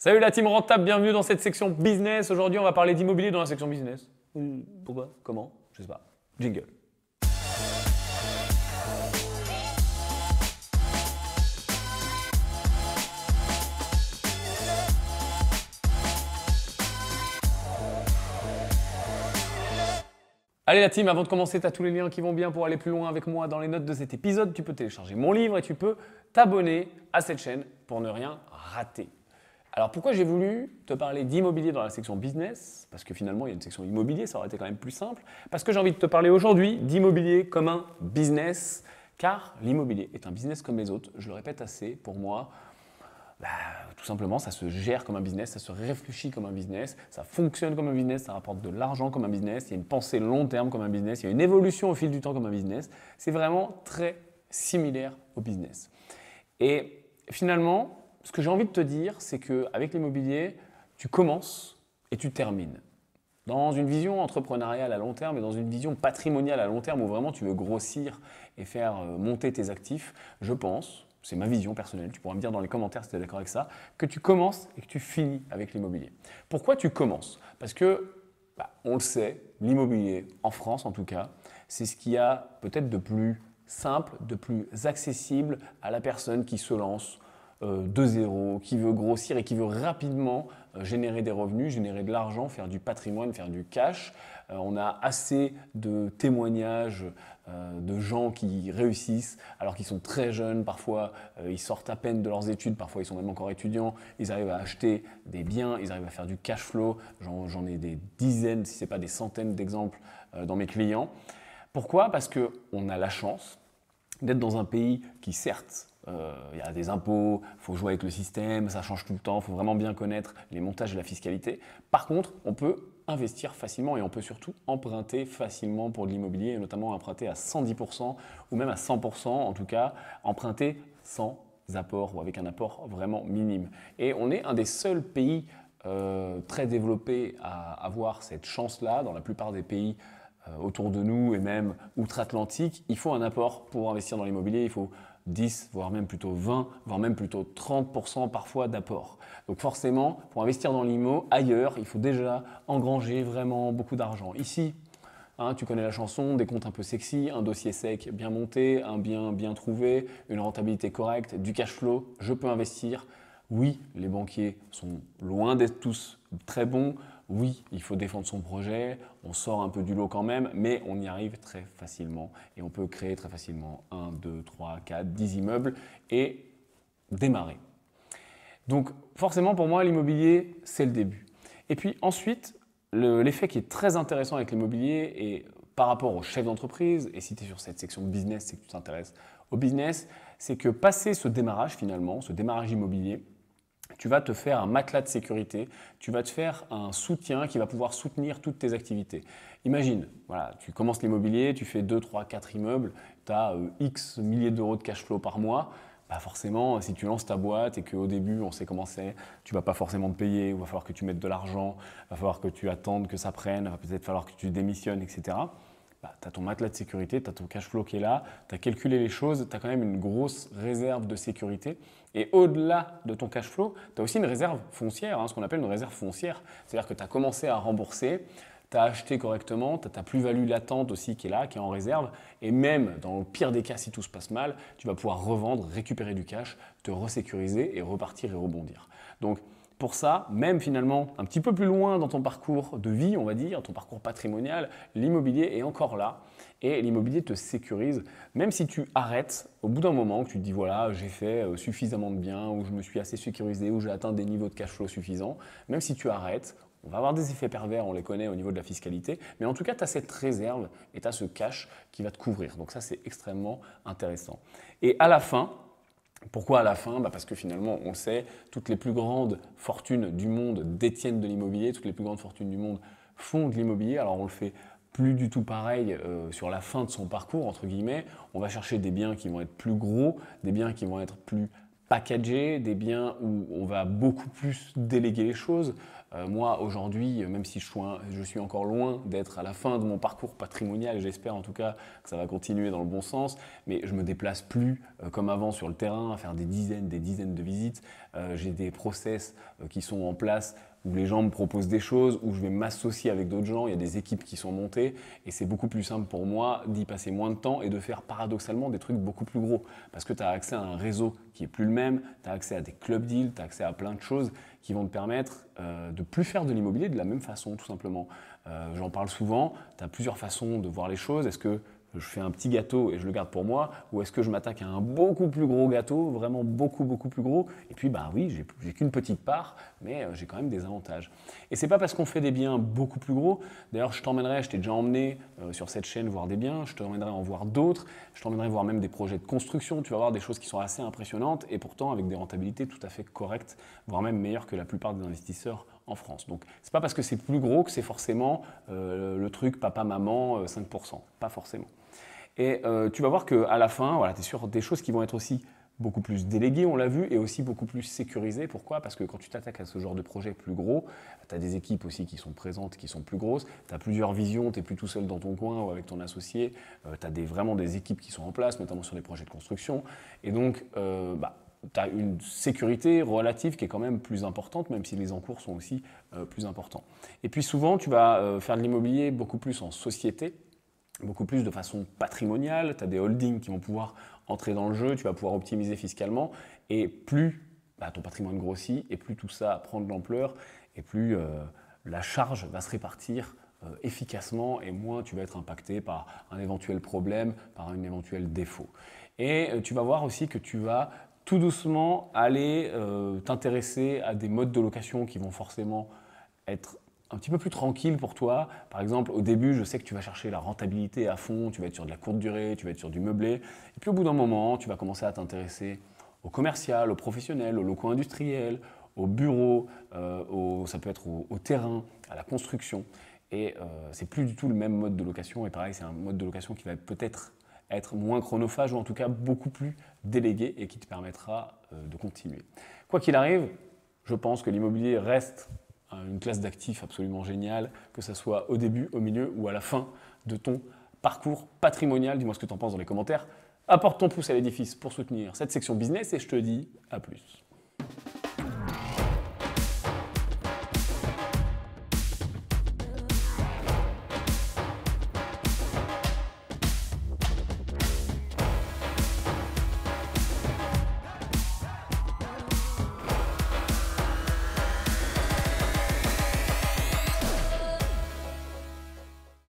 Salut la team rentable, bienvenue dans cette section business. Aujourd'hui, on va parler d'immobilier dans la section business. Pourquoi? Comment? Je sais pas. Jingle. Allez la team, avant de commencer, tu as tous les liens qui vont bien pour aller plus loin avec moi dans les notes de cet épisode. Tu peux télécharger mon livre et tu peux t'abonner à cette chaîne pour ne rien rater. Alors pourquoi j'ai voulu te parler d'immobilier dans la section business? Parce que finalement il y a une section immobilier, ça aurait été quand même plus simple. Parce que j'ai envie de te parler aujourd'hui d'immobilier comme un business, car l'immobilier est un business comme les autres. Je le répète assez, pour moi, tout simplement ça se gère comme un business, ça se réfléchit comme un business, ça fonctionne comme un business, ça rapporte de l'argent comme un business, il y a une pensée long terme comme un business, il y a une évolution au fil du temps comme un business. C'est vraiment très similaire au business. Et finalement, ce que j'ai envie de te dire, c'est qu'avec l'immobilier, tu commences et tu termines. Dans une vision entrepreneuriale à long terme et dans une vision patrimoniale à long terme où vraiment tu veux grossir et faire monter tes actifs, je pense, c'est ma vision personnelle, tu pourras me dire dans les commentaires si tu es d'accord avec ça, que tu commences et que tu finis avec l'immobilier. Pourquoi tu commences? Parce que, on le sait, l'immobilier, en France en tout cas, c'est ce qu'il y a peut-être de plus simple, de plus accessible à la personne qui se lance de zéro, qui veut grossir et qui veut rapidement générer des revenus, générer de l'argent, faire du patrimoine, faire du cash. On a assez de témoignages de gens qui réussissent alors qu'ils sont très jeunes, parfois ils sortent à peine de leurs études, parfois ils sont même encore étudiants, ils arrivent à acheter des biens, ils arrivent à faire du cash flow. J'en ai des dizaines, si ce n'est pas des centaines d'exemples dans mes clients. Pourquoi? Parce qu'on a la chance d'être dans un pays qui certes, il y a des impôts, il faut jouer avec le système, ça change tout le temps, il faut vraiment bien connaître les montages de la fiscalité. Par contre, on peut investir facilement et on peut surtout emprunter facilement pour de l'immobilier et notamment emprunter à 110% ou même à 100% en tout cas, emprunter sans apport ou avec un apport vraiment minime. Et on est un des seuls pays très développés à avoir cette chance-là. Dans la plupart des pays autour de nous et même outre-Atlantique, il faut un apport pour investir dans l'immobilier, il faut 10, voire même plutôt 20, voire même plutôt 30% parfois d'apport. Donc forcément, pour investir dans l'IMO, ailleurs, il faut déjà engranger vraiment beaucoup d'argent. Ici, tu connais la chanson, des comptes un peu sexy, un dossier sec bien monté, un bien bien trouvé, une rentabilité correcte, du cash flow, je peux investir. Oui, les banquiers sont loin d'être tous très bons. Oui, il faut défendre son projet, on sort un peu du lot quand même, mais on y arrive très facilement et on peut créer très facilement 1, 2, 3, 4, 10 immeubles et démarrer. Donc forcément pour moi l'immobilier c'est le début. Et puis ensuite, l'effet qui est très intéressant avec l'immobilier et par rapport aux chefs d'entreprise, et si tu es sur cette section business, c'est que tu t'intéresses au business, c'est que passer ce démarrage finalement, ce démarrage immobilier, tu vas te faire un matelas de sécurité, tu vas te faire un soutien qui va pouvoir soutenir toutes tes activités. Imagine, voilà, tu commences l'immobilier, tu fais 2, 3, 4 immeubles, tu as X milliers d'euros de cash flow par mois. Forcément, si tu lances ta boîte et qu'au début, on sait comment c'est, tu ne vas pas forcément te payer, il va falloir que tu mettes de l'argent, il va falloir que tu attendes que ça prenne, il va peut-être falloir que tu démissionnes, etc. Tu as ton matelas de sécurité, tu as ton cash flow qui est là, tu as calculé les choses, tu as quand même une grosse réserve de sécurité. Et au-delà de ton cash flow, tu as aussi une réserve foncière, ce qu'on appelle une réserve foncière. C'est-à-dire que tu as commencé à rembourser, tu as acheté correctement, tu as ta plus-value latente aussi qui est là, qui est en réserve. Et même dans le pire des cas, si tout se passe mal, tu vas pouvoir revendre, récupérer du cash, te resécuriser et repartir et rebondir. Donc, pour ça, même finalement un petit peu plus loin dans ton parcours de vie, on va dire, ton parcours patrimonial, l'immobilier est encore là et l'immobilier te sécurise. Même si tu arrêtes au bout d'un moment, que tu te dis voilà, j'ai fait suffisamment de biens, ou je me suis assez sécurisé, ou j'ai atteint des niveaux de cash flow suffisants, même si tu arrêtes, on va avoir des effets pervers, on les connaît au niveau de la fiscalité, mais en tout cas, tu as cette réserve et tu as ce cash qui va te couvrir. Donc ça, c'est extrêmement intéressant. Et à la fin, pourquoi à la fin? Parce que finalement, on le sait, toutes les plus grandes fortunes du monde détiennent de l'immobilier, toutes les plus grandes fortunes du monde font de l'immobilier. Alors on le fait plus du tout pareil sur la fin de son parcours, entre guillemets. On va chercher des biens qui vont être plus gros, des biens qui vont être plus packagés, des biens où on va beaucoup plus déléguer les choses. Moi, aujourd'hui, même si je suis encore loin d'être à la fin de mon parcours patrimonial, et j'espère en tout cas que ça va continuer dans le bon sens, mais je me déplace plus comme avant sur le terrain à faire des dizaines de visites. J'ai des process qui sont en place où les gens me proposent des choses, où je vais m'associer avec d'autres gens, il y a des équipes qui sont montées, et c'est beaucoup plus simple pour moi d'y passer moins de temps et de faire paradoxalement des trucs beaucoup plus gros. Parce que tu as accès à un réseau qui est plus le même, tu as accès à des club deals, tu as accès à plein de choses qui vont te permettre de plus faire de l'immobilier de la même façon, tout simplement. J'en parle souvent, tu as plusieurs façons de voir les choses. Est-ce que je fais un petit gâteau et je le garde pour moi, ou est-ce que je m'attaque à un beaucoup plus gros gâteau, vraiment beaucoup plus gros, et puis bah oui, j'ai qu'une petite part, mais j'ai quand même des avantages. Et c'est pas parce qu'on fait des biens beaucoup plus gros, d'ailleurs je t'ai déjà emmené sur cette chaîne voir des biens, je t'emmènerai en voir d'autres, je t'emmènerai voir même des projets de construction, tu vas voir des choses qui sont assez impressionnantes, et pourtant avec des rentabilités tout à fait correctes, voire même meilleures que la plupart des investisseurs en France. Donc c'est pas parce que c'est plus gros que c'est forcément le truc papa-maman 5%, pas forcément. Et tu vas voir qu'à la fin, voilà, tu es sur des choses qui vont être aussi beaucoup plus déléguées, on l'a vu, et aussi beaucoup plus sécurisées. Pourquoi? Parce que quand tu t'attaques à ce genre de projet plus gros, tu as des équipes aussi qui sont présentes, qui sont plus grosses, tu as plusieurs visions, tu n'es plus tout seul dans ton coin ou avec ton associé, tu as vraiment des équipes qui sont en place, notamment sur des projets de construction. Et donc, tu as une sécurité relative qui est quand même plus importante, même si les encours sont aussi plus importants. Et puis souvent, tu vas faire de l'immobilier beaucoup plus en société, beaucoup plus de façon patrimoniale. Tu as des holdings qui vont pouvoir entrer dans le jeu, tu vas pouvoir optimiser fiscalement, et plus ton patrimoine grossit, et plus tout ça prend de l'ampleur, et plus la charge va se répartir efficacement, et moins tu vas être impacté par un éventuel problème, par un éventuel défaut. Et tu vas voir aussi que tu vas tout doucement aller t'intéresser à des modes de location qui vont forcément être un petit peu plus tranquille pour toi. Par exemple, au début, je sais que tu vas chercher la rentabilité à fond, tu vas être sur de la courte durée, tu vas être sur du meublé. Et puis au bout d'un moment, tu vas commencer à t'intéresser au commercial, au professionnel, aux locaux industriels, aux bureaux, ça peut être au terrain, à la construction. Et c'est plus du tout le même mode de location. Et pareil, c'est un mode de location qui va peut-être être moins chronophage ou en tout cas beaucoup plus délégué et qui te permettra de continuer. Quoi qu'il arrive, je pense que l'immobilier reste une classe d'actifs absolument géniale, que ce soit au début, au milieu ou à la fin de ton parcours patrimonial. Dis-moi ce que tu en penses dans les commentaires. Apporte ton pouce à l'édifice pour soutenir cette section business et je te dis à plus.